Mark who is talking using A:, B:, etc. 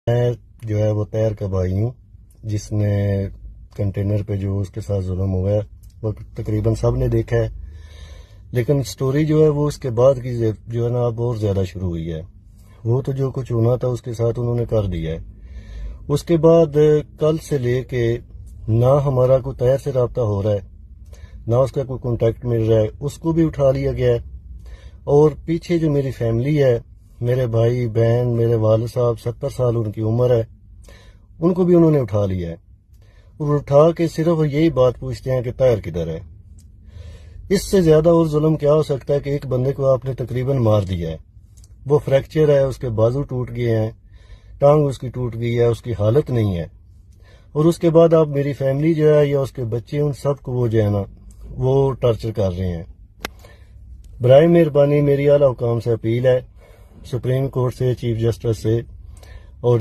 A: میں جو ہے وہ طاہر کا بھائی ہوں، جس نے کنٹینر پہ جو اس کے ساتھ ظلم ہوا ہے وہ تقریباً سب نے دیکھا ہے، لیکن سٹوری جو ہے وہ اس کے بعد کی جو ہے نا اب اور زیادہ شروع ہوئی ہے۔ وہ تو جو کچھ ہونا تھا اس کے ساتھ انہوں نے کر دیا ہے۔ اس کے بعد کل سے لے کے نہ ہمارا کوئی طاہر سے رابطہ ہو رہا ہے، نہ اس کا کوئی کانٹیکٹ مل رہا ہے، اس کو بھی اٹھا لیا گیا ہے۔ اور پیچھے جو میری فیملی ہے، میرے بھائی بہن، میرے والد صاحب 70 سال ان کی عمر ہے، ان کو بھی انہوں نے اٹھا لیا ہے، اور اٹھا کے صرف یہی بات پوچھتے ہیں کہ طاہر کدھر ہے۔ اس سے زیادہ اور ظلم کیا ہو سکتا ہے کہ ایک بندے کو آپ نے تقریباً مار دیا ہے، وہ فریکچر ہے، اس کے بازو ٹوٹ گئے ہیں، ٹانگ اس کی ٹوٹ گئی ہے، اس کی حالت نہیں ہے، اور اس کے بعد آپ میری فیملی جو ہے یا اس کے بچے ان سب کو وہ جو ہے نا وہ ٹارچر کر رہے ہیں۔ برائے مہربانی میری اعلیٰ حکام سے اپیل ہے، سپریم کورٹ سے، چیف جسٹس سے، اور